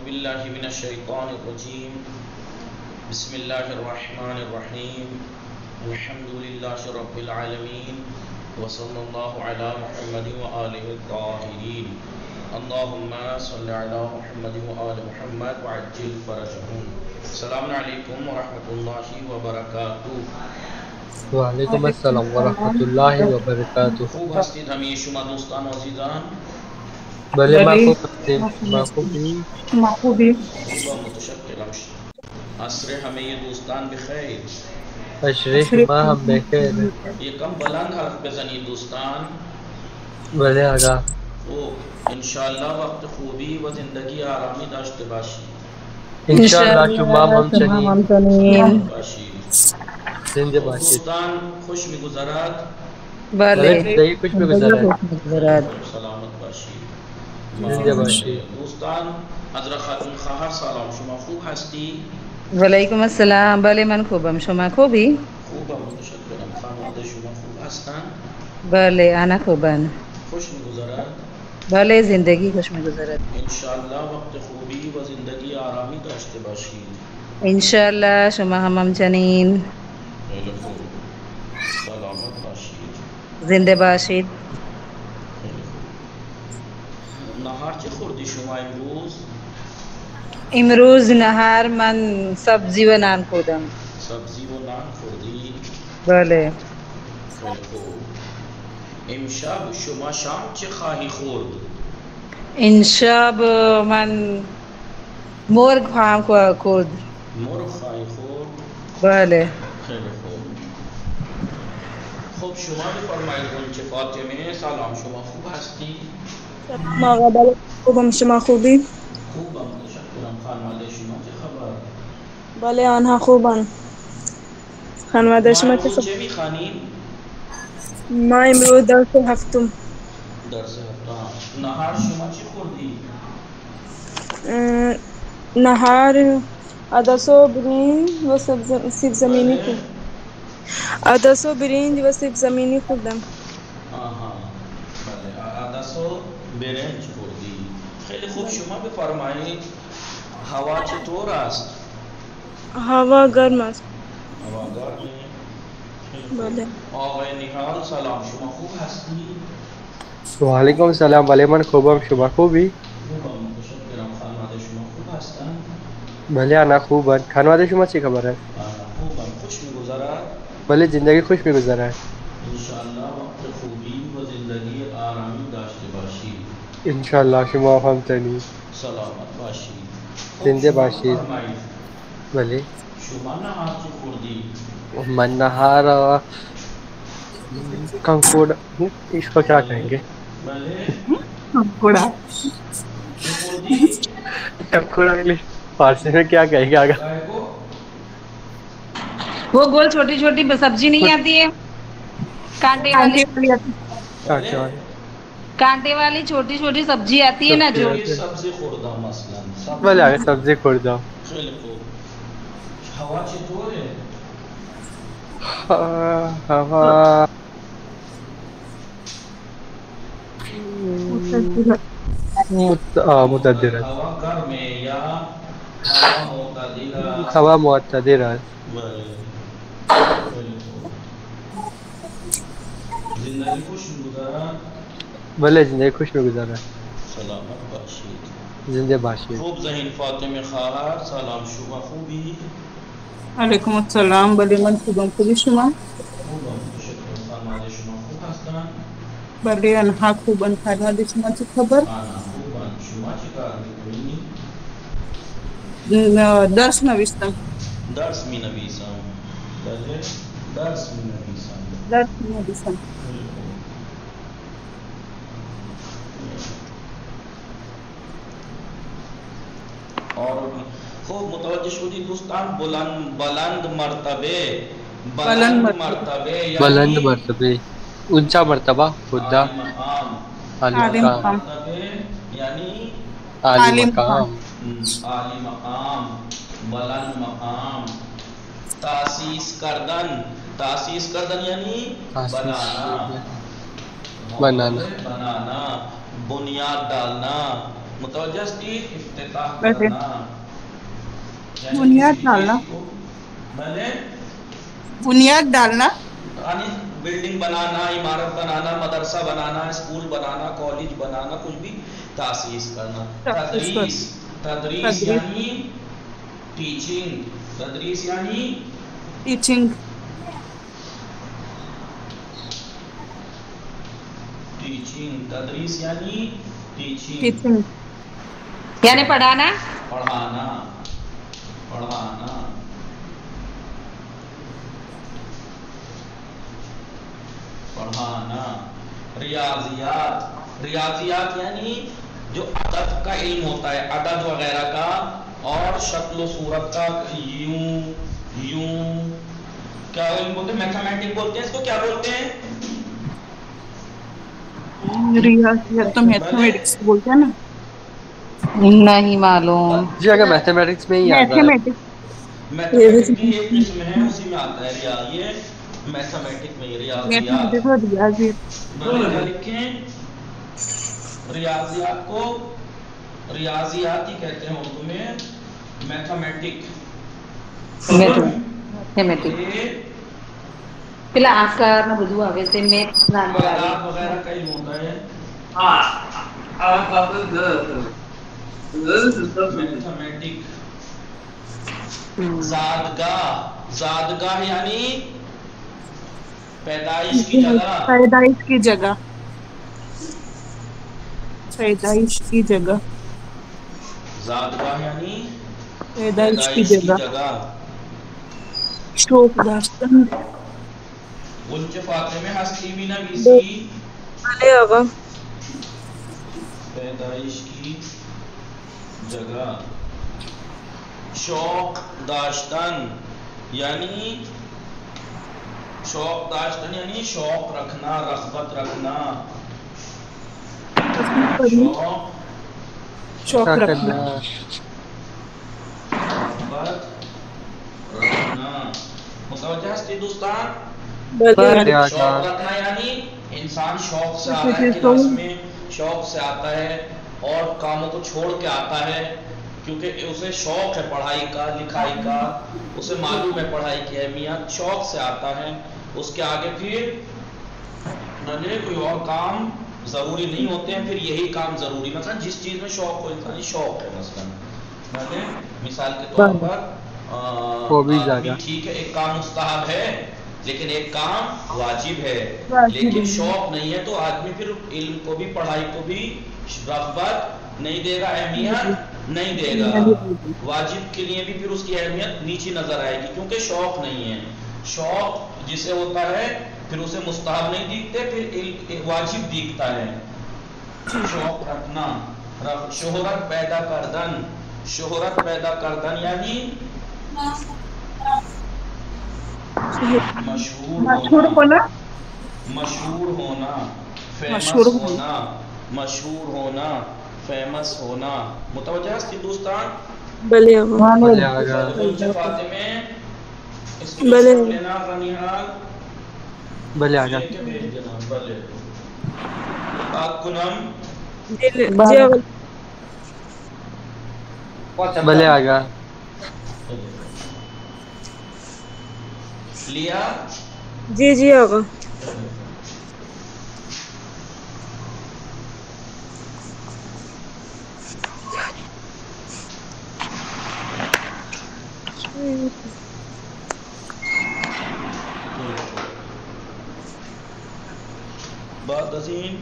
باللہ من الشیطان الرجیم بسم اللہ الرحمن الرحیم الحمد للہ رب العالمین وصلی اللہ علی محمد وآلہ الطاہرین اللہم صلی علی محمد وآل محمد وعجل فرجہم. السلام علیکم ورحمۃ اللہ وبرکاتہ. وعلیکم السلام ورحمۃ اللہ وبرکاتہ. خوب ہستید ہمیں شما دوستان و عزیزان؟ بھلے خوبی خوبا متشکرم. عصر ہمیں یہ دوستان بخیر. عشر شما ہم بخیر. یہ کم بلند حرف بزنی دوستان. بھلے آگا خوب انشاءاللہ وقت خوبی و زندگی آرامی داشته باشی. انشاءاللہ شما ہم چنین باشی. زندہ باشید. دوستان خوش می‌گذرد؟ بھلے زندگی خوش میں گزرد. سلامت باشی. زندہ باشید. دوستان حضرت خاتون خواهر سلام، شما خوب هستی؟ وعلیکم السلام. بله من خوبم، شما خوبی؟ خوبم متشکرم. خانواده شما خوب هستند؟ بله انا خوبم. خوش می‌گذرد؟ بله زندگی خوش می‌گذرد. انشاءالله وقت خوبی و زندگی آرامی داشته باشید. انشاءالله شما هم همچنین. خیلی خوب. سلامت باشید. زنده باشید. خیلی خوب. نهار چه خوردی شما امروز؟ امروز نهار من سبزی و نان خوردم. سبزی و نان خوردی؟ بله. خیلی خوب. امشب شما شام چه خواهی خورد؟ امشب من مرغ خواهم خورد. مرغ خواهی خورد؟ بله. خیلی خوب. خب شما بفرمایید غنچه فاطمه سلام، شما خوب هستی؟ سلام آقا. بله خوبم، شما خوبی؟ خوبم متشکرم. خانواده شما چه خبر؟ بله آنها خوبن. خانواده ما شما چه امروز خبر؟ چه میخوانیم؟ ما امروز درس هفتم. درس هفتم. نهار شما چی خوردی؟ نهار عدس و برنج و سیب زمینی خورد. عدس و برنج و سیب زمینی خوردم. آها بله عدس و برنج خوردی. خیلی خوب. شما بفرمایید هوا چطور است؟ هوا گرم است. هوا گرمه؟ خیلی خوب. بله. آقای نهال سلام، شما خوب هستی؟ وعلیکم السلام. بھلے من خوبم شما خوبی؟ خوبم متشکرم. خانواده شما خوب هستند؟ بھلے آنا خوبن. خانواده شما چی خبر ہے؟ خوبم. خوش می‌گذرد؟ بھلے زندگی خوش میں گزرد. انشاءاللہ وقت خوبی و زندگی آرامی داشته باشید. انشاءاللہ شما ہم چنین سلامت باشید. زندہ شما باشید. بفرمایید بھلے شما نهار چه خوردی؟ من نہار کنکوڑ اس کو کیا کہیں گے؟ بله کنکوڑا. چه خوردی؟ کنکوڑا انگلش فارسی میں کیا کہیں گے؟ آگا گائے کو وہ گول چھوٹی چھوٹی سبزی نہیں آتی ہے کانٹے والی؟ کانٹے والی کانٹے والی چھوٹی چھوٹی سبزی آتی ہے نا جو. یہ سبزی خوردم مثلا. بھلے آگے سبزی کھوڑ جاؤ. خیلی خوب. هوا چطوره؟ ہوا متعدد ہے. هوا گرمه یا هوا معتدله؟ ہوا معتدل ہے. بله. خیلی خوب. زندگی خوش می‌گذرد؟ بھلے زندگی خوش میں گزرا ہے. سلامت باشید. زندہ باشید. خوب ذهین فاطمه خواهر سلام، شما خوبی؟ علیکم السلام. بله من خوبم، خوبی شما؟ خوبم متشکرم. خانواده شما خوب هستند؟ بله آنها خوبن. خانواده شما چه خبر؟ آنا خوبن. شما چه کار می‌کنی؟ درس نوشتم. درس می‌نویسم. بله درس می‌نویسم. درس نوشتم. اور خوب متوجہ شدی دوستان. بلند مرتبه بلند مرتبے اونچا مرتبہ خدا. عالی مقام. عالی مقام. مرتبه یعنی عالی مقام. عالی مقام، بلند مقام. تاسیس کردن یعنی بنانا. بنانا. بنانا، بنیاد ڈالنا. متوجہ اسٹیل افتتاح کرنا یعنی بنیاد کسی ڈالنا. چیز کو بنے بنیاد ڈالنا. یعنی بلڈنگ بنانا، عمارت بنانا، مدرسہ بنانا، اسکول بنانا، کالج بنانا، کچھ بھی تاسیس کرنا. تدریس، تدریس یعنی ٹیچنگ، تدریس یعنی ٹیچنگ. ٹیچنگ، تدریس یعنی ٹیچنگ، ٹیچنگ. یعنی پڑھانا. پڑھانا، پڑھانا. پڑھانا. ریاضیات، ریاضیات یعنی جو عدد کا علم ہوتا ہے، عدد وغیرہ کا اور شکل و صورت کا، یوں یوں کیا علم بولتے ہیں؟ میتھمیٹک بولتے ہیں اس کو. کیا بولتے ہیں؟ ریاضیات تو میتھمیٹکس بولتے ہیں نا. نہیں معلوم. جی اگر میتھمیٹکس میں ہی آتا ہے. میتھمیٹکس. میتھمیٹک کی ایک قسم ہے، اسی میں آتا ہے یہ میتھمیٹک میں ریاضیات. میتھمیٹکس اور ریاضیات. کیا لکھیں؟ ریاضیات کو ریاضیات ہی کہتے ہیں اردو میں، میتھمیٹک. میتھمیٹک پہلا آکار نہ بدو آوے سے میتھ نام معادلات وغیرہ کا علم ہوتا ہے میتھمیٹک. زادگاہ، زادگاہ یعنی پیدائش کی جگہ. پیدائش کی جگہ. پیدائش کی جگہ. زادگاہ یعنی پیدائش کی پیدائش کی جگہ. جگہ. شوق داشتن. غنچ فاطمہ ہستی بھی نہ بیسی. بھلے آقا. پیدائش کی جگہ. شوق داشتن یعنی شوق داشتن یعنی شوق رکھنا، رغبت رکھنا. شوق رکھنا. رغبت رکھنا. متوجہ ہے دوستان؟ شوق رکھنا یعنی انسان شوق سے آتا ہے کلاس میں، شوق سے آتا ہے اور کاموں کو چھوڑ کے آتا ہے کیونکہ اسے شوق ہے پڑھائی کا، لکھائی کا، اسے معلوم ہے پڑھائی کی اہمیت، شوق سے آتا ہے. اس کے آگے پھر کوئی اور کام ضروری نہیں ہوتے ہیں، پھر یہی کام ضروری. مثلا جس چیز میں شوق ہو، انسانی شوق ہے، مثلا مثال کے طور پر آدمی ٹھیک ہے ایک کام مستحب ہے لیکن ایک کام واجب ہے، لیکن شوق نہیں ہے تو آدمی پھر علم کو بھی، پڑھائی کو بھی رغبت نہیں دے گا، اہمیت نہیں دے گا. واجب کے لیے بھی پھر اس کی اہمیت نیچی نظر آئے گی کیونکہ شوق نہیں ہے. شوق جسے ہوتا ہے پھر اسے مستحب نہیں دیکھتے، پھر واجب دیکھتا ہے. شوق رکھنا. شہرت پیدا کردن، شہرت پیدا کردن یعنی مشہور ہونا، مشہور ہونا، فیمس ہونا، مشہور ہونا، فیمس ہونا. متوجہ ہے دوستان؟ بلے فاطمے اس کی نوٹ لینا رنیحال. بلے آگا. بلے کنم بلے آگا. لیا. جی جی آقا. بعد ازین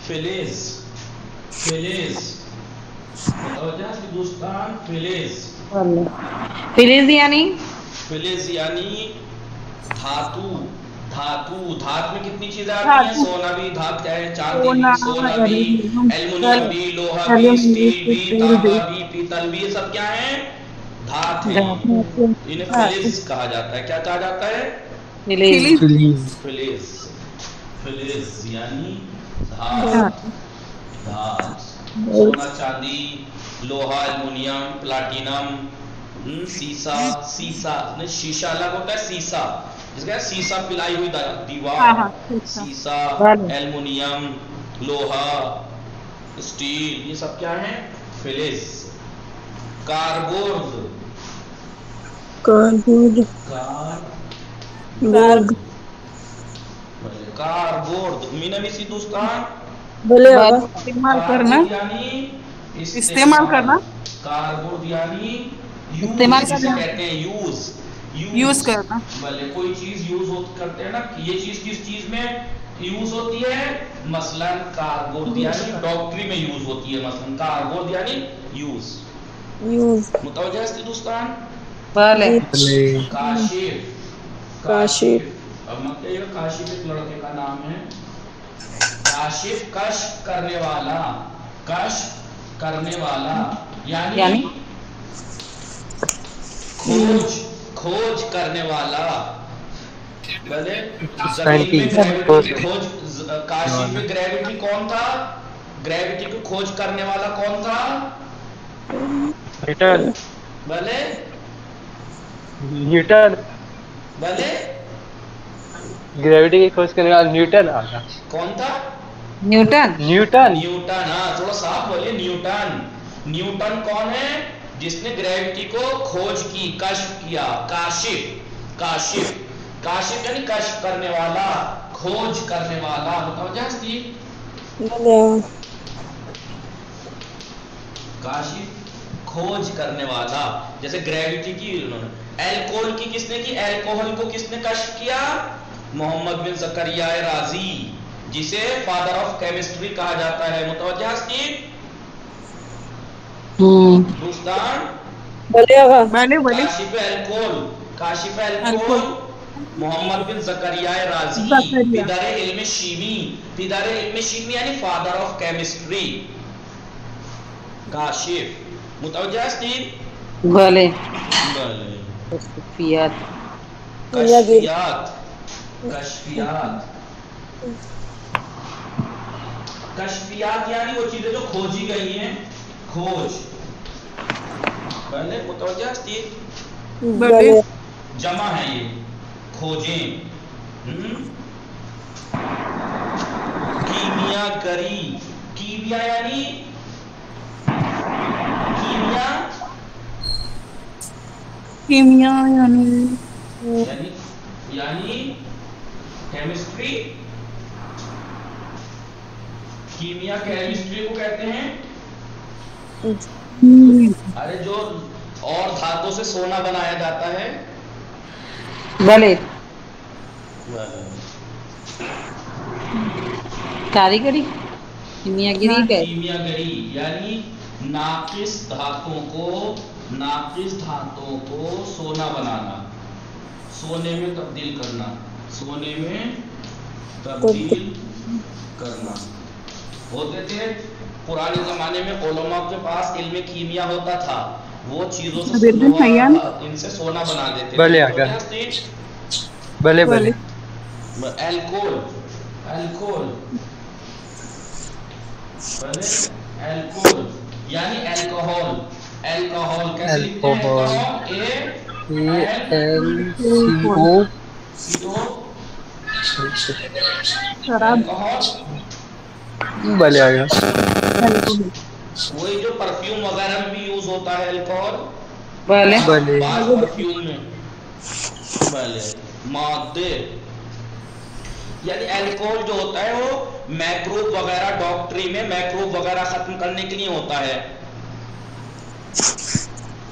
فلیز. فلیز متوجہ ہے دوستان؟ فلیز. فلیز یعنی فلیز یعنی دھاتو. دھاتو، دھات میں کتنی چیزیں آتی ہیں؟ سونا بھی دھات کا ہے، چاندی بھی، سونا بھی، ایلومینیم بھی، لوہا بھی، اسٹیل بھی، تانبا بھی، پیتل بھی، یہ سب کیا ہیں؟ دھات ہیں. انہیں فلیز کہا جاتا ہے. کیا کہا جاتا ہے؟ فلیز. فلیز. فلیز یعنی دھات. دھات. سونا، چاندی، لوہا، ایلومینیم، پلاٹینم، سیسا. سیسا شیشہ الگ ہوتا ہے، سیسا جس کا سیسا پلائی ہوئی دیوار، سیسا، ایلومینیم، لوہا، اسٹیل، یہ سب کیا ہے؟ فلز. کاربورڈ، کاربورڈ، کاربورڈ. مینا بھی دوستان بولے آقا. استعمال کرنا، کاربورڈ یعنی استعمال کرنا، کاربورڈ یعنی استعمال جسے کرنا، کہتے ہیں یوز کرنا. بھلے کوئی چیز یوز کرتے ہیں نا، یہ چیز کس چیز میں یوز ہوتی ہے؟ مثلا کاربورڈ یعنی ڈاکٹری میں یوز ہوتی ہے. مثلا کاربورڈ یعنی یوز. متوجہ ہے دوستان؟ بھلے. کاشف، اب مطلب یہ کاشف ایک لڑکے کا نام ہے. کاشف کشف کرنے والا، کشف کرنے والا یعنی کھوج کرنے والا. بھلے زمین میں گریوٹی کی کھوج، کاشف میں گریوٹی کون تھا؟ گریوٹی کو کھوج کرنے والا کون تھا؟ نیوٹن. بھلے نیوٹن. بھلے گریوٹی کی کھوج کرنے والا نیوٹن آگا. کون تھا؟ نیوٹن. نیوٹن. نیوٹن. ہاں تھوڑا صاف بولے. نیوٹن. نیوٹن کون ہے؟ جس نے گریوٹی کو کھوج کی، کشف کیا. کاشف، کاشف، کاشف یعنی کشف کرنے والا، کھوج کرنے والا. متوجہ ہے؟ کاشف کھوج کرنے والا. جیسے گریوٹی کی انہوں نے. الکوہل کی کس نے کی؟ الکوہل کو کس نے کشف کیا؟ محمد بن زکریا رازی، جسے فادر آف کیمسٹری کہا جاتا ہے. متوجہ ہے دوستان؟ کاشف الکوہل، کاشف الکوہل محمد بن زکریا رازی، پدر علم شیمی. پدر علم شیمی یعنی فادر آف کیمسٹری. کاشف. متوجہ ہے؟ بھلے. بھلے. کشفیات، کشفیات، کشفیات، کشفیات یعنی وہ چیزیں جو کھوجی گئی ہیں. کھوج. پہلے متوجہ بولے. جمع ہے یہ کھوجیں. کیمیا گری. کیمیا یعنی کیمیا یعنی کیمسٹری. کیمیا کیمسٹری کو کہتے ہیں. ارے جو اور دھاتوں سے سونا بنایا جاتا ہے. بھلے. کاریگری، کیمیا گری کا کیمیا گری یعنی ناقص دھاتوں کو سونا بنانا، سونے میں تبدیل کرنا، سونے میں تبدیل کرنا. ہوتے تھے پرانے زمانے میں علماء کے پاس علم کیمیا ہوتا تھا، وہ چیزوں سے ان سے سونا بنا دیتے. بھلے آگا. بھلے بھلے. الکول، الکول، الکول یعنی الکوہول. الکوہول کیسے لکھتے ہیں؟ بھلے آگا. وہی جو پرفیوم وغیرہ میں بھی یوز ہوتا ہے الکوہول. بھلے. بعض پرفیوم میں. بھلے. مادے یعنی الکوہول جو ہوتا ہے وہ میکروب وغیرہ، ڈاکٹری میں میکروب وغیرہ ختم کرنے کے لیے ہوتا ہے.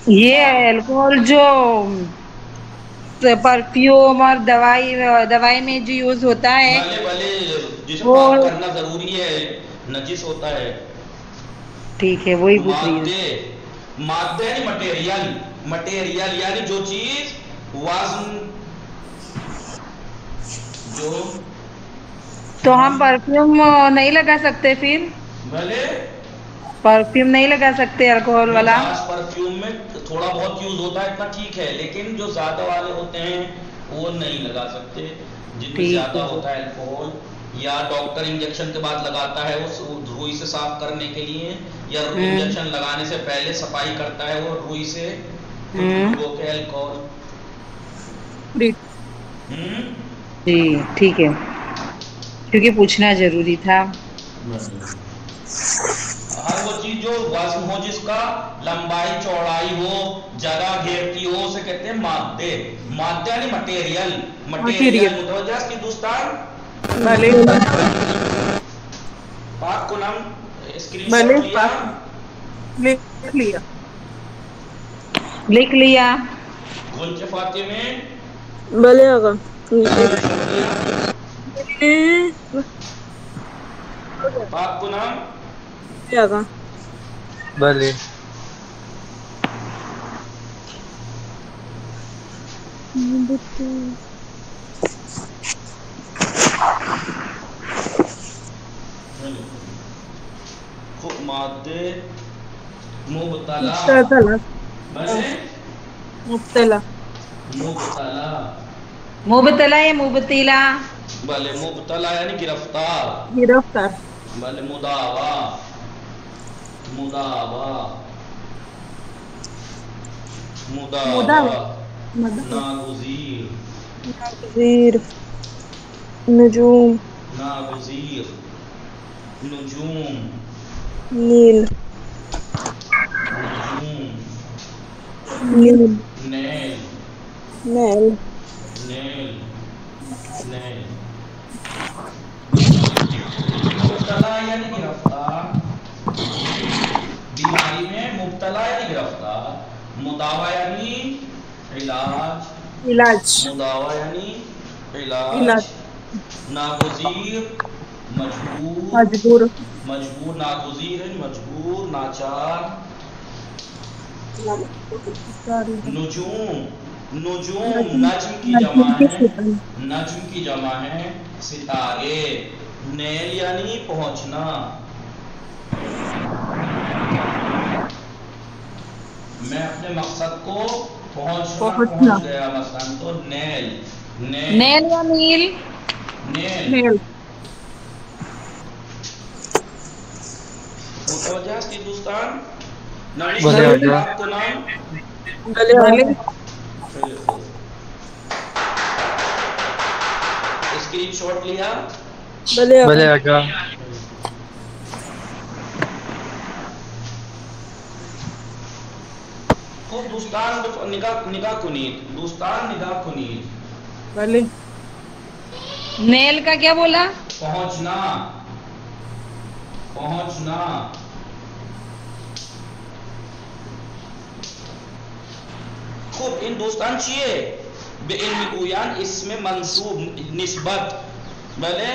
یہ الکوہول جو پرفیوم اور دوائی میں جو یوز ہوتا ہے، بھلے بھلے جسے پاک کرنا ضروری ہے، نجس ہوتا ہے. ٹھیک ہے، وہی پوچھ رہی ہوں. مادے یعنی مٹیریل. مٹیریل یعنی جو چیز وزن، جو تو ہم پرفیوم نہیں لگا سکتے پھر؟ بھلے پرفیوم نہیں لگا سکتے الکوہول والا؟ پرفیوم میں تھوڑا بہت یوز ہوتا ہے، اتنا ٹھیک ہے، لیکن جو زیادہ والے ہوتے ہیں وہ نہیں لگا سکتے. جن میں زیادہ ہوتا ہے الکوہول، یا ڈاکٹر انجیکشن کے بعد لگاتا ہے وہ روئی سے صاف کرنے کے لیے، یا انجیکشن لگانے سے پہلے صفائی کرتا ہے وہ روئی سے ڈبو کے الکوہول. جی ٹھیک ہے، کیونکہ پوچھنا ضروری تھا. جو وزن ہو جس کا لمبائی چوڑائی ہو جگہ گھیرتی ہو اسے کہتے ہیں مادے. مادے یعنی مٹیریل. مٹیریل متوجہ اس کی دوستان. بھلے پاک کو نام اسکرین شاٹ لیا لکھ لیا. گنج فاطمے بھلے آقا. پاک کو نام آقا. بھلے مادے مبتلا. بھلے مبتلا. مبتلا. مبتلا یا مبتلا. بھلے مبتلا یعنی گرفتار. گرفتار. بھلے مداوا. مداوا. مداوا. ناگزیر. ناگزیر. نجوم. ناگزیر. نجوم. نیل. نجوم. نیل. نیل. نیل. نیل. نیل. مبتلا یعنی گرفتار. بیماری میں مبتلا یعنی گرفتار. مداوا یعنی علاج. علاج. مداوا یعنی علاج. ناگزیر مجبور. مجبور. مجبور. ناگزیر ہے مجبور ناچار. نجوم. نجوم نجم کی جمع ہے. نجم کی جمع ہے ستارے. نیل یعنی پہنچنا. میں اپنے مقصد کو پہنچ گیا مثلا تو نیل. نیل یا نیل. نیل. متوجہ اس کی دوستان. بھلے آقا. آپ کو نام اسکرین شاٹ لیا. بھلے آقا. خوب دوستان نگاہ کنید. دوستان نگاہ کنید. بھلے. نیل کا کیا بولا؟ پہنچنا. پہنچنا. خوب ان دوستان چیئے بے علمی گویان اس میں منصوب نسبت. بلے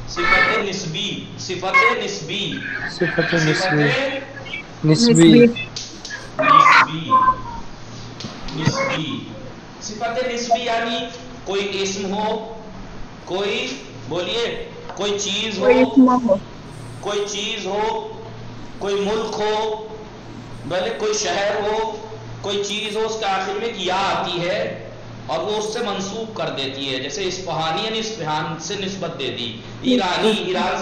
صفت نسبی. صفت نسبی. صفت نسبی. صفت نسبی. نسبی. نسبی. صفت نسبی یعنی کوئی اسم ہو. کوئی بولیے کوئی چیز ہو. کوئی چیز ہو. کوئی ملک ہو. بھلے کوئی شہر ہو. کوئی چیز ہو اس کے آخر میں ایک یا آتی ہے اور وہ اس سے منسوب کر دیتی ہے. جیسے اسپہانی یعنی اسپہان سے نسبت دے دی. ایرانی ایران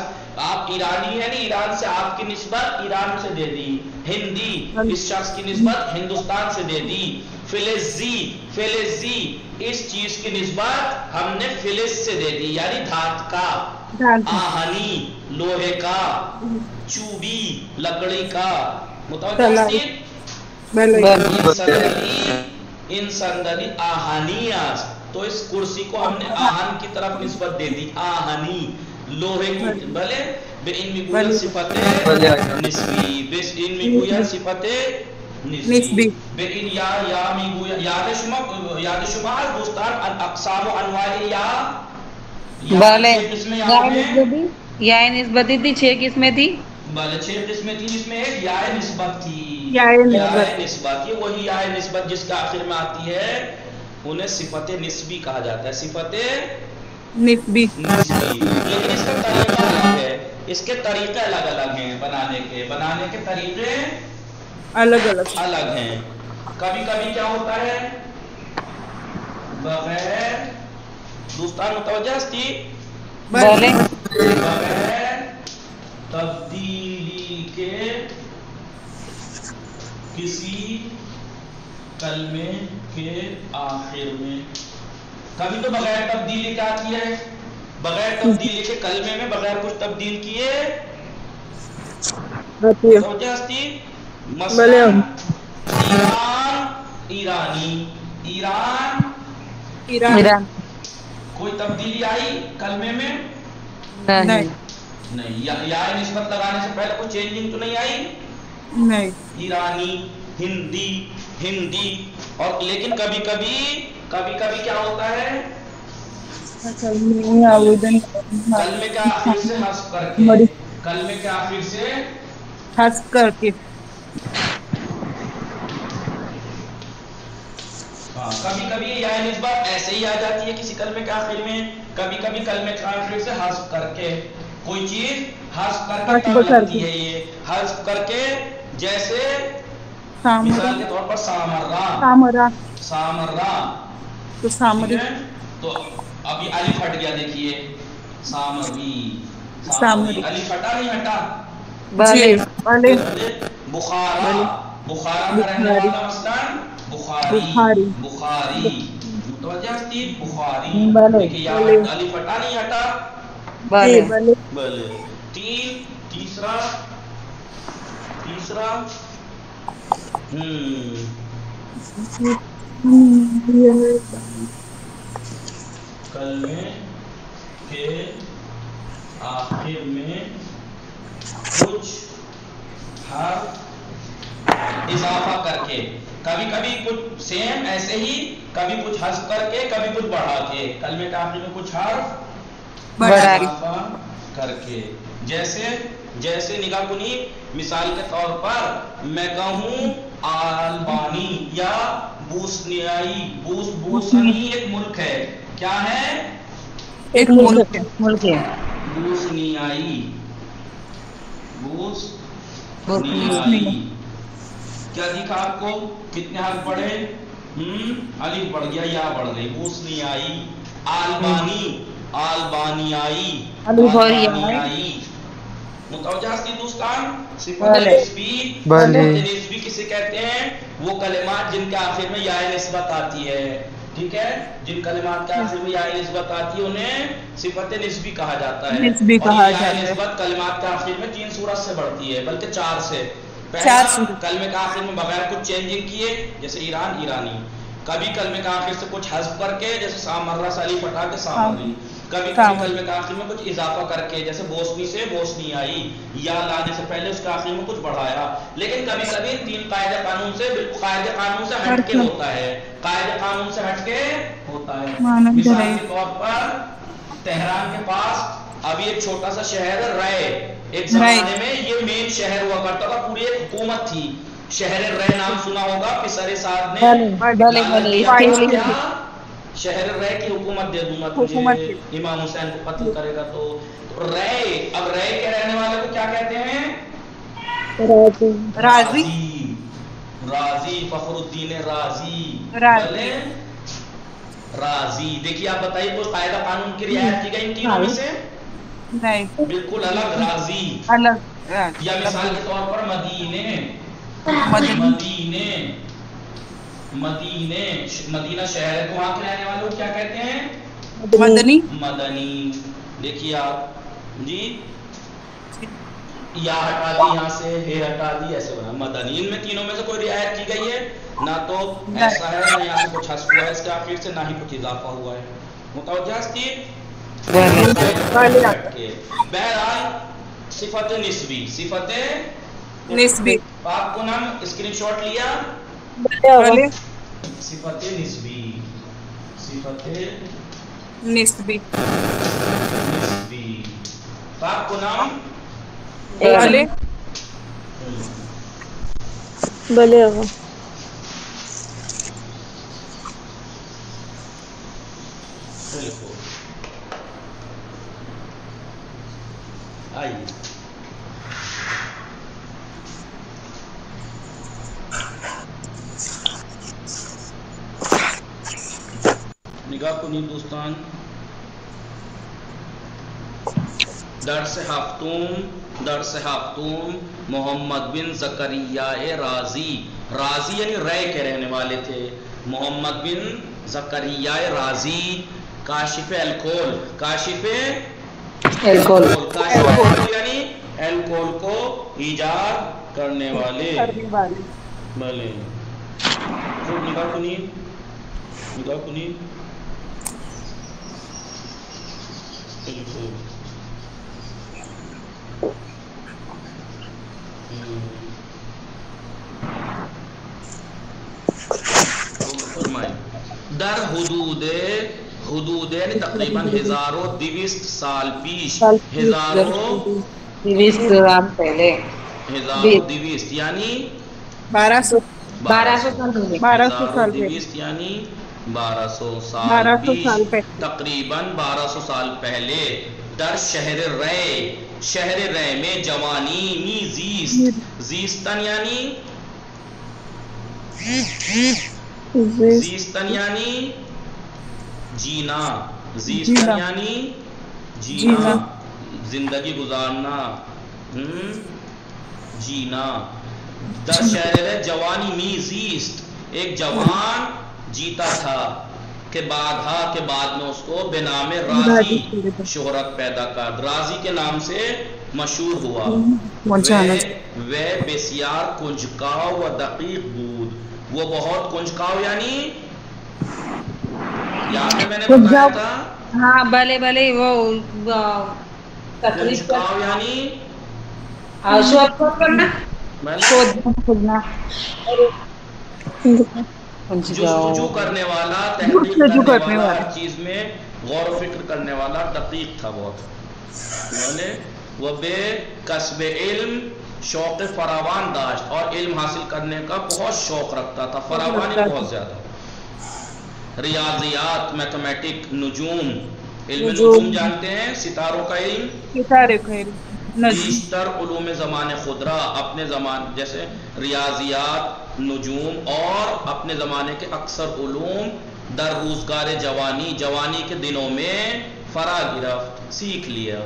آپ ایرانی ہے نا ایران سے آپ کی نسبت ایران سے دے دی. ہندی اس شخص کی نسبت ہندوستان سے دے دی. فلزی. فلزی اس چیز کی نسبت ہم نے فلز سے دے دی یعنی دھات کا. آہنی لوہے کا. چوبی لکڑی کا. متوجہ. ان صندلی آہنیاس تو اس کرسی کو ہم نے آہن کی طرف نسبت دے دی. آہنی لوہے کی. بھلے بے ان میں گویا صفت نسبی. بے ان میں گویا صفت نسبی. بے ان یا میں گویا یاد شما دوستان اقسام و انواع یا. بھلے یا نسبتی تھی 6 قسمیں تھی. بھلے 6 قسمیں تھی جس میں ایک یا نسبت تھی. یا نسبت یہ وہی یا نسبت جس کا آخر میں آتی ہے انہیں صفت نسبی کہا جاتا ہے. صفت نسبی. لیکن اس کا طریقہ الگ ہے. اس کے طریقے الگ الگ ہیں. بنانے کے طریقے الگ ہیں. کبھی کبھی کیا ہوتا ہے بغیر دوستان متوجہ تھی بغیر تبدیلی کے کسی کلمے کے آخر میں. کبھی تو بغیر تبدیلی کیا آتی ہے بغیر تبدیلی کے کلمے میں بغیر کچھ تبدیل کیے. جاستی؟ بلے مثلاً ایران ایرانی، ایران ایران کوئی تبدیلی آئی کلمے میں؟ نہیں نہیں. یا نسبت لگانے سے پہلے کوئی چینجنگ تو نہیں آئی؟ نہیں ایرانی، ہندی، ہندی. اور لیکن کبھی کبھی کیا ہوتا ہے؟ کلمے کے آخر سے حذف کر کے، کلمے کے آخر سے حذف کر کے ہاں کبھی یا نسبت ایسے ہی آ جاتی ہے کسی کلمے کے آخر میں، کبھی کلمے کے آخر سے حذف کر کے. کوئی چیز حذف کر کے تب لگتی ہے یہ حذف کر کے. جیسے مثال کے طور پر سامرا تو ٹھیک ہے. تو ابھی الف ہٹ گیا، دیکھیے سامری الف ہٹا نہیں ہٹا؟ بلے بخارا کا رہنے والا مثلاً بخاری، متوجہ ہستی بخاری. دیکھیے یا الف ہٹا نہیں ہٹا؟ بلے. تیسرا کلمے کے آخر میں کچھ حرف اضافہ کر کے. کبھی کچھ سیم ایسے ہی، کبھی کچھ حذف کر کے، کبھی کچھ بڑھا کے. کلمے کے آخر میں کچھ حرف اضافہ کر کے. جیسے نگاہ کنی، مثال کے طور پر میں کہوں آلبانی یا بوسنیائی. بوسنی ایک ملک ہے. کیا ہے؟ ایک ملک ہے. بوسنیائی. کیا دکھا آپ کو؟ کتنے حرف پڑھے؟ الف بڑھ گیا، یا بڑھ گئی. بوسنیائی. آلبانیائی. متوجہ ہستی دوستان؟ صفت نسبی کسے کہتے ہیں؟ وہ کلمات جن کے آخر میں یا نسبت آتی ہے. ٹھیک ہے، جن کلمات کے آخر میں یا نسبت آتی ہے انہیں صفت نسبی کہا جاتا ہے. اور یہ یا نسبت کلمات کے آخر میں 3 صورت سے بڑھتی ہے، بلکہ 4 سے. پہلا، کلمے کے آخر میں بغیر کچھ چینجنگ کیے، جیسے ایران ایرانی. کبھی کلمے کے آخر سے کچھ حذف کر کے، جیسے سامرا سے الف ہٹا کے سامری. کبھی کلمے کے آخر میں کچھ اضافہ کر کے، جیسے بوسنی سے بوسنیائی. یا لانے سے پہلے اس کے آخر میں کچھ بڑھایا. لیکن کبھی 3 قاعدے قانون سے ہٹ کے ہوتا ہے. مثال کے طور پر تہران کے پاس ابھی ایک چھوٹا سا شہر رائے. ایک زمانے میں یہ مین شہر ہوا کرتا تھا، پوری ایک حکومت تھی. شہر رائے نام سنا ہوگا، پسر سعد نے شہر رائے کی حکومت دے دوں گا تجھے، امام حسین کو قتل کرے گا. تو رائے، اب رائے کے رہنے والے کو کیا کہتے ہیں؟ راضی. فخر الدین رازی. راضی. دیکھیے آپ بتائیے کوئی قاعدہ قانون کی رعایت کی گئی ان تینوں میں سے؟ نہیں، بالکل الگ. راضی. یا مثال کے طور پر مدینہ شہر ہے، وہاں کے رہنے والوں کو کیا کہتے ہیں؟ مدنی. دیکھیے آپ جی، یا ہٹا دی یہاں سے، ہے ہٹا دی، ایسے بنا مدنی. ان میں تینوں میں سے کوئی رعایت کی گئی ہے؟ نہ تو ایسا ہے، نہ یہاں سے کچھ حذف ہوا ہے اس کے آخر سے، نہ ہی کچھ اضافہ ہوا ہے. متوجہ ہستی؟ بہرحال صفت نسبی. آپ کو نام اسکرین شاٹ لیا؟ صفت نسبی. آپ کو نام بلے. آئیے نگاہ کنی دوستان. درس ہفتوم محمد بن زکریا رازی. رازی یعنی رائے کے رہنے والے تھے. محمد بن زکریا رازی. کاشف الکول. کاشف الکول یعنی الکول کو ایجاد کرنے والے کرنے والے بھلے خوب نگاہ کنی فرمائیں در حدود یعنی تقریباً 1200 سال پیش 20 پہلے 1200 یعنی 1200 سال پہلے 1200 سال پہلے 1200 یعنی 1200 سال 1200 پیش سال پہلے تقریباً 1200 سال پہلے در شہر رے میں جوانی می زیستن یعنی جینا زیستن یعنی جینا زندگی گزارنا جینا در شہر رے جوانی می زیست ایک جوان جیتا تھا کے بعد میں اس کو بنام راضی شہرت پیدا کر راضی کے نام سے مشہور ہوا وہ بسیار کنجکاو و دقیق بود وہ بہت کنجکاو یعنی یہاں پہ میں نے بتایا تھا ہاں بھلے وہ کنجکاو یعنی جستجو کرنے والا تحقیق کرنے والا ہر چیز میں غور و فکر کرنے والا دقیق تھا بہت وہ بے کسب علم شوق فراوان داشت اور علم حاصل کرنے کا بہت شوق رکھتا تھا فراوانی بہت زیادہ ریاضیات میتھمیٹک نجوم علم نجوم جانتے ہیں ستاروں کا علم بیشتر علوم زمان خضرا اپنے زمان جیسے ریاضیات نجوم اور اپنے زمانے کے اکثر علوم در روزگار جوانی کے دنوں میں فرا گرفت سیکھ لیا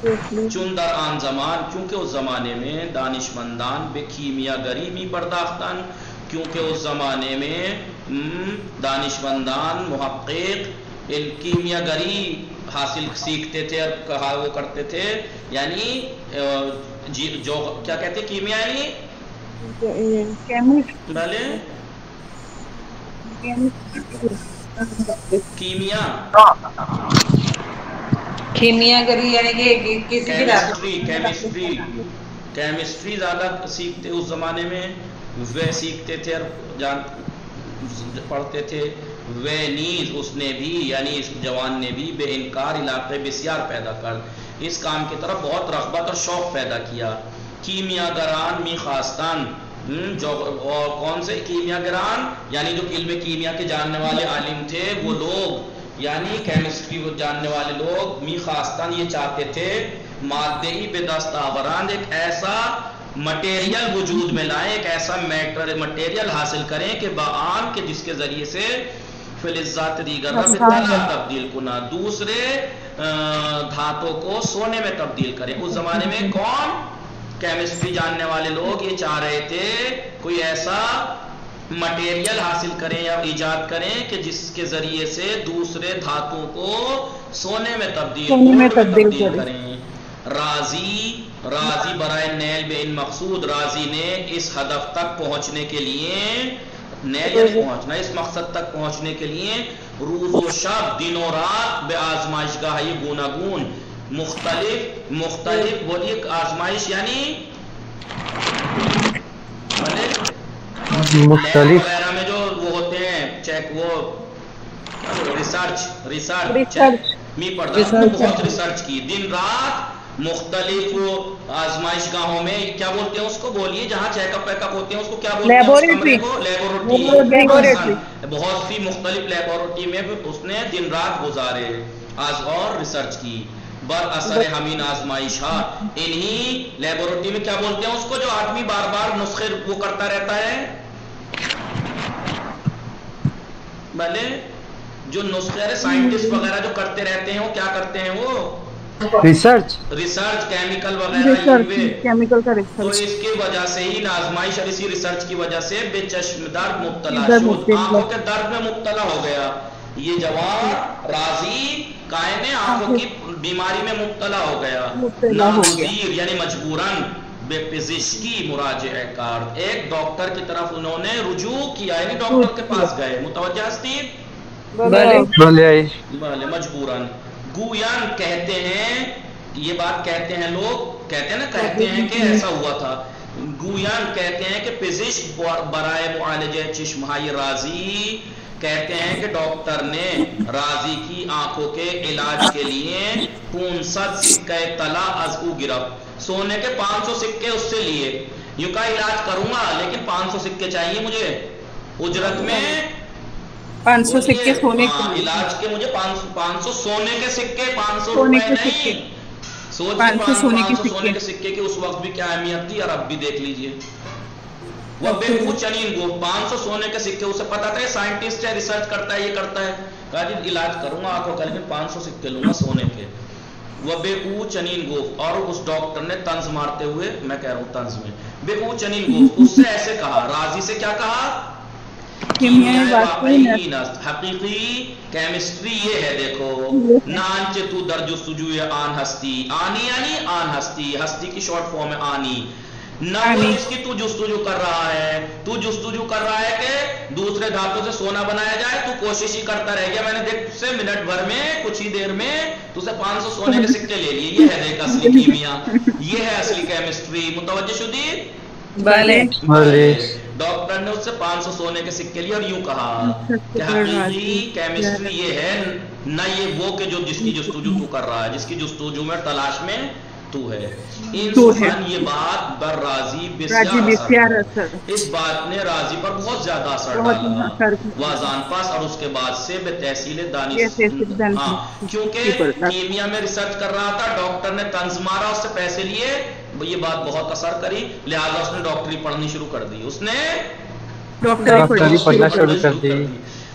چون در آن زمان کیونکہ اس زمانے میں دانشمندان بے کیمیا گری می پرداختن کیونکہ اس زمانے میں دانشمندان محقق کیمیا گری حاصل سیکھتے تھے اور کہا وہ کرتے تھے یعنی جو کیا کہتے ہیں کیمیا یعنی بھلے کیمیا کری یعنی کہ کیمسٹری زیادہ سیکھتے اس زمانے میں وہ سیکھتے تھے اور پڑھتے تھے وہ نیز اس نے بھی یعنی اس جوان نے بھی بے انکار علاقے بسیار پیدا کر اس کام کی طرف بہت رغبت اور شوق پیدا کیا کیمیا گران می خواستان جو اور کون سے کیمیا گران یعنی جو علم کیمیا کے جاننے والے عالم تھے وہ لوگ یعنی کیمسٹری وہ جاننے والے لوگ می خواستان یہ چاہتے تھے مادی بے دست آوران ایک ایسا مٹیریل وجود میں لائیں ایک ایسا مٹیریل حاصل کریں کہ بآن کے جس کے ذریعے سے فلزات دیگر میں تبدیل کنا دوسرے دھاتوں کو سونے میں تبدیل کریں اس زمانے میں کون کیمسٹری جاننے والے لوگ یہ چاہ رہے تھے کوئی ایسا مٹیریل حاصل کریں یا ایجاد کریں کہ جس کے ذریعے سے دوسرے دھاتوں کو سونے میں تبدیل کریں راضی برائے نیل بے ان مقصود راضی نے اس ہدف تک پہنچنے کے لیے نیل یعنی پہنچنا اس مقصد تک پہنچنے کے لیے روز و شب دن و رات بے آزمائش گاہی گوناگون مختلف بولیے آزمائش یعنی مختلف وغیرہ میں جو وہ ہوتے ہیں چیک وہ ریسرچ میں پڑھتا بہت ریسرچ کی دن رات مختلف آزمائش گاہوں میں کیا بولتے ہیں اس کو بولیے جہاں چیک اپ ویک اپ ہوتے ہیں اس کو کیا بولتے ہیں لیبورٹری بہت سی مختلف لیبورٹری میں اس نے دن رات گزارے اور ریسرچ کی بر اثر ہمین آزمائشات انہی لیبورٹری میں کیا بولتے ہیں اس کو جو آدمی بار بار نسخے وہ کرتا رہتا ہے بھلے جو نسخے سائنٹسٹ وغیرہ جو کرتے رہتے ہیں وہ کیا کرتے ہیں وہ ریسرچ کیمیکل وغیرہ تو اس کی وجہ سے ہی آزمائش اور اسی ریسرچ کی وجہ سے بے چشم درد مبتلا آنکھوں کے درد میں مبتلا ہو گیا یہ جوان راضی قائم آنکھوں کی بیماری میں مبتلا ہو گیا ناگزیر یعنی مجبوراً بے پزشکی مراجعہ کار، ایک ڈاکٹر کی طرف انہوں نے رجوع کیا، یعنی ڈاکٹر کے پاس گئے. متوجہ ہستید؟ بھلے مجبوراً. گویان کہتے ہیں، یہ بات کہتے ہیں لوگ، کہتے ہیں نا، کہتے ہیں کہ ایسا ہوا تھا. گویان کہتے ہیں کہ پزشک برائے معالجہ چشمہائی راضی کہتے ہیں کہ ڈاکٹر نے راضی کی آنکھوں کے علاج کے لیے 500 سکے طلا از او گرفت، سونے کے 500 سکے اس سے لیے. یوں کا علاج کروں گا لیکن 500 سکے چاہیے مجھے اجرت میں، 500 سکے سونے کے، علاج کے مجھے 500 سونے کے سکے، 500 روپے نہیں. سوچ 500 سونے کے سکے کی اس وقت بھی کیا اہمیت تھی، اور اب بھی دیکھ لیجئے. وہ بے کو چنین گو 500 سونے کے سکے، اسے پتا تھا یہ سائنٹسٹ ہے، ریسرچ کرتا ہے، یہ کرتا ہے. کہا جی علاج کروں گا آنکھوں کا لیکن 500 سکے لوں گا سونے کے. وہ بے او چنین گو، اور اس ڈاکٹر نے طنز مارتے ہوئے، میں کہہ رہا ہوں طنز میں، بے او چنین گو، اس سے ایسے کہا، راضی سے کیا کہا، حقیقی کیمسٹری یہ ہے، دیکھو نانچے تو در جستجوی آن ہستی، آنی یعنی آن ہستی، ہستی کی شارٹ فارم ہے آنی، نہ وہ جس کی تو جستجو کر رہا ہے، تو جستجو کر رہا ہے کہ دوسرے دھاتوں سے سونا بنایا جائے، تو کوشش ہی کرتا رہ گیا، میں نے دیکھ سے منٹ بھر میں کچھ ہی دیر میں تو سے 500 سونے کے سکے لے لیے. یہ ہے دیکھ اصلی کیمیا، یہ ہے اصلی کیمسٹری. متوجہ شدید؟ ڈاکٹر نے اس سے 500 سونے کے سکے لیے اور یوں کہا کہ حقیقی کیمسٹری یہ ہے، نہ یہ وہ کہ جو جس کی جستجو تو کر رہا ہے، جس کی جستجو میں تلاش میں تو ہے. انسان یہ بات بر راضی بسیار اثر، اس بات نے راضی پر بہت زیادہ اثر ڈالا. وازان پاس، اور اس کے بعد سے بے تحصیل دانش، کیونکہ کیمیا میں ریسرچ کر رہا تھا، ڈاکٹر نے طنز مارا، اس سے پیسے لیے، یہ بات بہت اثر کری، لہذا اس نے ڈاکٹری پڑھنی شروع کر دی. اس نے ڈاکٹری پڑھنا شروع کر دی.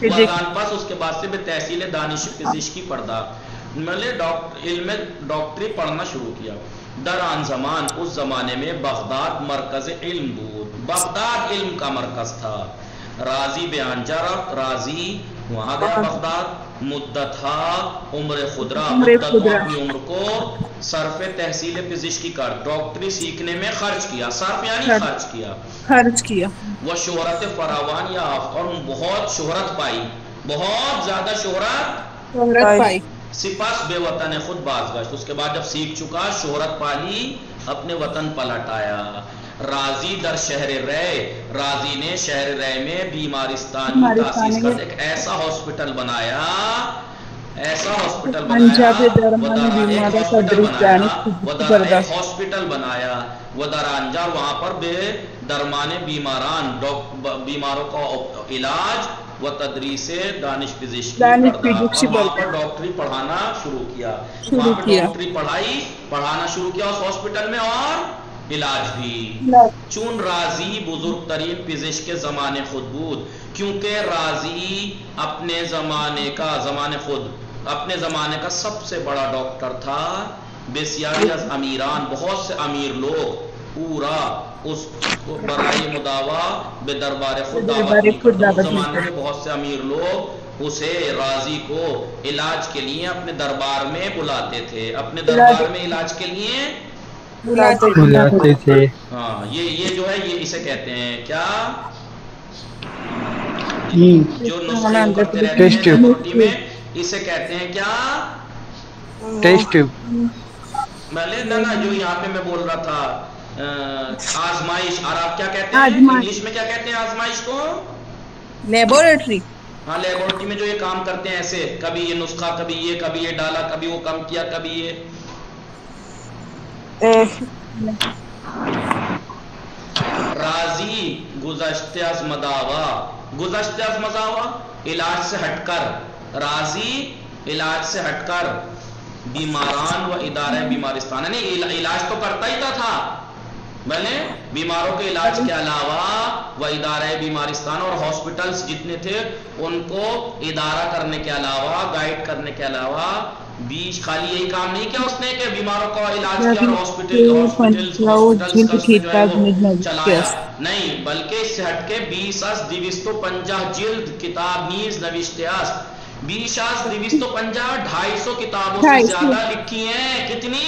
وازان پاس اس کے بعد سے بے تحصیل دانش پزشکی پڑھا، علم ڈاکٹری پڑھنا شروع کیا. در آن زمان، اس زمانے میں بغداد مرکز علم بود، بغداد علم کا مرکز تھا. راضی بیان جرف، راضی وہاں گیا بغداد، مدتھا عمر خدرہ، مدت اپنی عمر کو صرف تحصیل پزشکی کر، ڈاکٹری سیکھنے میں خرچ کیا. صرف یعنی خرچ کیا. وہ شہرت فراوان یافت، اور بہت شہرت پائی، بہت زیادہ شہرت پائی. سپاس بے وطن خود بازگشت، اس کے بعد جب سیکھ چکا، شہرت پالی، اپنے وطن پلٹ آیا. راضی در شہر رے، راضی نے شہر رے میں بیمارستان کی تاسیس کر، ایک ایسا ہاسپٹل بنایا، ایسا ہاسپٹل بنایا، ہاسپٹل بنایا وہ درانجار، وہاں پر بے درمان بیماران، بیماروں کا علاج، وہ تدریس دانش پزشکی، وہاں پر ڈاکٹری پڑھانا شروع کیا، وہاں پر ڈاکٹری پڑھانا شروع کیا اس ہاسپٹل میں، اور علاج بھی. چون راضی بزرگ ترین پزشک زمانے خود بود، کیونکہ راضی اپنے زمانے کا سب سے بڑا ڈاکٹر تھا. بسیاری از امیران، بہت سے امیر لوگ، پورا اس برائے مداوا بے دربار خود دعوت، زمانے کے بہت سے امیر لوگ اسے راضی کو علاج کے لیے اپنے دربار میں بلاتے تھے، اپنے دربار میں علاج کے لیے بلاتے تھے. ہاں یہ جو ہے یہ اسے کہتے ہیں کیا، جو نسخے کرتے رہتے ہیں لیبورٹری میں، اسے کہتے ہیں کیا، ٹیسٹ ٹیوب. نا جو یہاں پہ میں بول رہا تھا آزمائش، اور آپ کیا کہتے ہیں انگلش میں، کیا کہتے ہیں آزمائش کو، لیبورٹری. ہاں لیبورٹری میں جو یہ کام کرتے ہیں ایسے، کبھی یہ نسخہ، کبھی یہ ڈالا، کبھی وہ کم کیا، کبھی یہ. راضی گزشتہ از مداوا، علاج سے ہٹ کر، راضی علاج سے ہٹ کر، بیماران و ادارہ بیمارستان، یعنی علاج تو کرتا ہی تھا، بھلے بیماروں کے علاج کے علاوہ وہ ادارہ بیمارستان اور ہاسپٹلس جتنے تھے ان کو ادارہ کرنے کے علاوہ، گائیڈ کرنے کے علاوہ، بیچ خالی یہی کام نہیں کیا اس نے کہ بیماروں کا علاج کیا اور ہاسپٹلس کا جو ہے وہ چلایا، نہیں، بلکہ اس سے ہٹ کے 20/250 جلد کتاب نیز نوشتے است، 20/250 250 کتابوں سے زیادہ لکھی ہیں. کتنی؟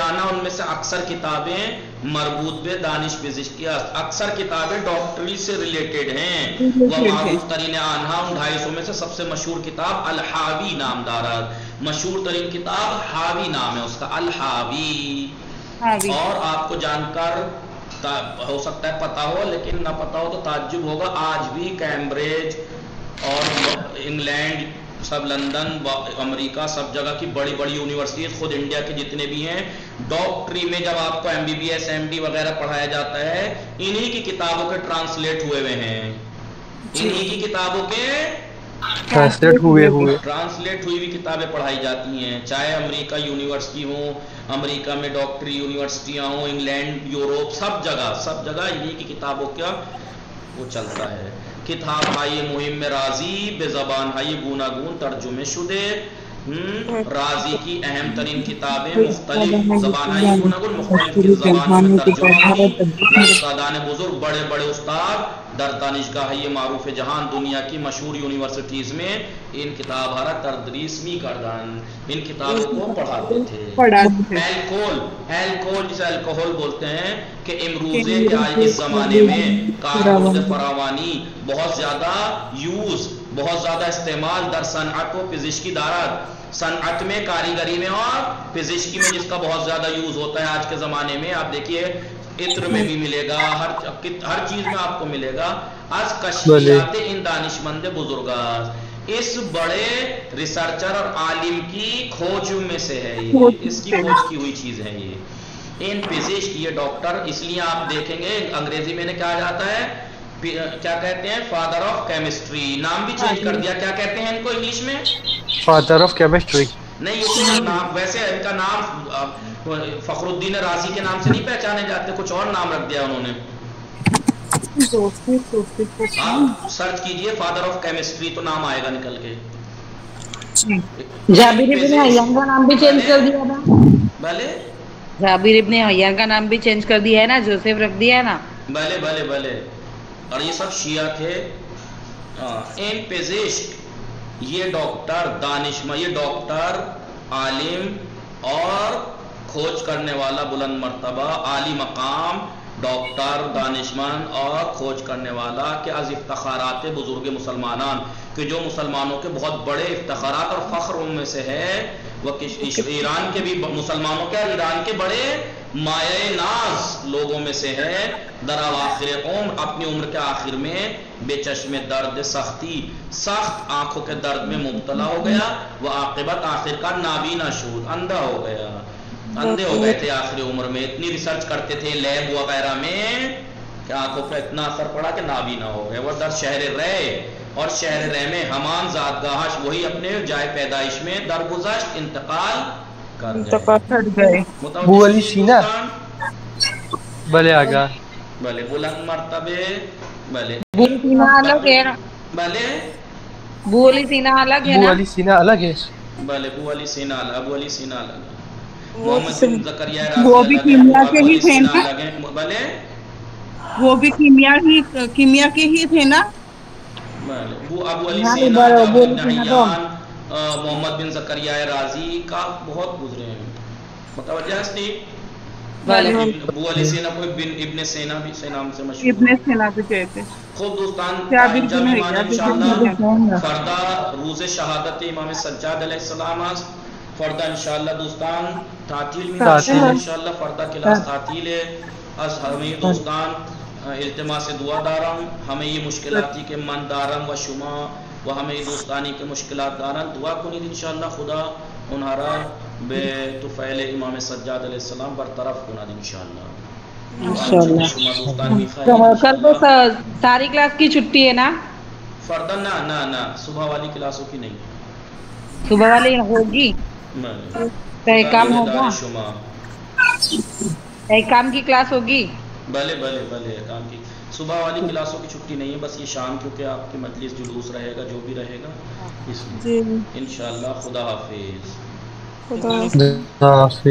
آنا ان میں سے اکثر کتابیں مربوط بے دانش پزشک کی اکثر کتابیں ڈاکٹری سے ریلیٹڈ ہیں. وہ معروف ترین آنہا ان 250 میں سے سب سے مشہور کتاب الحاوی نام دارد. مشہور ترین کتاب حاوی نام ہے اس کا الحاوی. اور آپ کو جان کر ہو سکتا ہے پتا ہو لیکن نہ پتا ہو تو تعجب ہوگا, آج بھی کیمبرج اور انگلینڈ سب لندن امریکہ سب جگہ کی بڑی بڑی یونیورسٹیز خود انڈیا کے جتنے بھی ہیں ڈاکٹری میں جب آپ کو M B B S M D وغیرہ پڑھایا جاتا ہے انہی کی کتابوں کے ٹرانسلیٹ ہوئے ہیں, انہی کی کتابوں کے ٹرانسلیٹ ہوئی بھی کتابیں پڑھائی جاتی ہیں. چاہے امریکہ یونیورسٹی ہوں, امریکہ میں ڈاکٹری یونیورسٹیاں ہوں, انگلینڈ یوروپ سب جگہ انہی کی کتابوں کا وہ چلتا ہے. کتاب ہائی مہم میں راضی بے زبان ہائی گوناگون ترجمے شدے. راضی کی اہم ترین کتابیں مختلف زبان ہائی گوناگون مختلف زبانوں میں ترجمہ کی. استادان بزرگ بڑے بڑے استاد در دانشگاہ یہ معروف جہان دنیا کی مشہور یونیورسٹیز میں ان کتاب ہارا تدریس می کردن, ان کتابوں کو پڑھاتے تھے. الکول جسے الکوہل بولتے ہیں کہ امروزے کے آج اس زمانے میں کاربرد فراوانی بہت زیادہ یوز بہت زیادہ استعمال در صنعت و پزشکی دارد. صنعت میں کاریگری میں اور پزشکی میں جس کا بہت زیادہ یوز ہوتا ہے آج کے زمانے میں. آپ دیکھیے عطر میں بھی ملے گا, ہر چیز میں آپ کو ملے گا. از کشفیات ان دانشمند بزرگاں, اس بڑے ریسرچر اور عالم کی کھوج میں سے ہے یہ, اس کی کھوج کی ہوئی چیز ہے یہ. ان پزشک یہ ڈاکٹر, اس لیے آپ دیکھیں گے انگریزی میں نے کہا جاتا ہے کیا کہتے ہیں فادر آف کیمسٹری. نام بھی چینج کر دیا, کیا کہتے ہیں ان کو انگلش میں فادر آف کیمسٹری. نہیں اس نام ویسے ان کا نام فخر الدین رازی کے نام سے نہیں پہچانے جاتے, کچھ اور نام رکھ دیا انہوں نے. آپ سرچ کیجئے فادر آف کیمسٹری تو نام آئے گا نکل کے. جابر ابن حیان کا نام بھی چینج کر دیا تھا. بھلے جابر ابن حیان کا نام بھی چینج کر دیا ہے نا, جوزف رکھ دیا ہے نا. بھلے بھلے بھلے. اور یہ سب شیعہ تھے. ان پزشک یہ ڈاکٹر دانشمند, یہ ڈاکٹر عالم اور کھوج کرنے والا بلند مرتبہ عالی مقام ڈاکٹر دانشمند اور کھوج کرنے والا کہ از افتخارات بزرگ مسلمانان, کہ جو مسلمانوں کے بہت بڑے افتخارات اور فخر ان میں سے ہے. وہ ایران کے بھی مسلمانوں کے اور ایران کے بڑے مایہ ناز لوگوں میں سے ہے. در اواخر عمر, اپنی عمر کے آخر میں بے چشم درد سخت آنکھوں کے درد میں مبتلا ہو گیا. وہ عاقبت آخر کا نابینا شد, اندھا ہو گیا, اندھے ہو گئے تھے آخری عمر میں. اتنی ریسرچ کرتے تھے لیب وغیرہ میں کہ آنکھوں پہ اتنا اثر پڑا کہ نابینا ہو گئے. وہ در شہر رے, اور شہر رے میں ہمان زادگاہش وہی اپنے جائے پیدائش میں درگزشت انتقال کر گئے. بو علی سینا بھلے آگا بھلے بلند مرتبے بھلے بو علی سینا الگ ہے نا, بھلے بو علی سینا الگ ہے نا. بو علی سینا الگ ہے. بھلے ابو علی سینا الگ. محمد بن زکریا وہ بھی کیمیا کے ہی تھے نا. بھلے وہ بھی کیمیا کے ہی تھے نا. ابو علی سینا نحیان محمد بن زکریا رازی کا بہت گزرے ہیں, متوجہ ہے. ابو علی سینا کو ابن سینا بھی سے نام سے مشہور, ابن سینا بھی کہتے. خوب دوستان فردہ روز شہادت امام سجاد علیہ السلام فردہ انشاءاللہ دوستان تعطیل میں انشاءاللہ فردہ کلاس تعطیل ہے. از ہمیں دوستان التماس دعا دارم, ہمیں یہ مشکلاتی کے من دارم و شما و ہمیں دوستانی کے مشکلات دارم دعا کنید انشاءاللہ خدا انہارا بے طفیل امام سجاد علیہ السلام برطرف کنید انشاءاللہ. کل تو ساری کلاس کی چھٹی ہے نا. فردہ نہ صبح والی کلاسوں کی نہیں, صبح والی ہوگی. احکام ہوگا, احکام کی کلاس ہوگی. بھلے احکام کی صبح والی کلاسوں کی چھٹی نہیں ہے, بس یہ شام کیونکہ آپ کی مجلس جلوس رہے گا جو بھی رہے گا اس میں انشاءاللہ. خدا حافظ. خدا حافظ.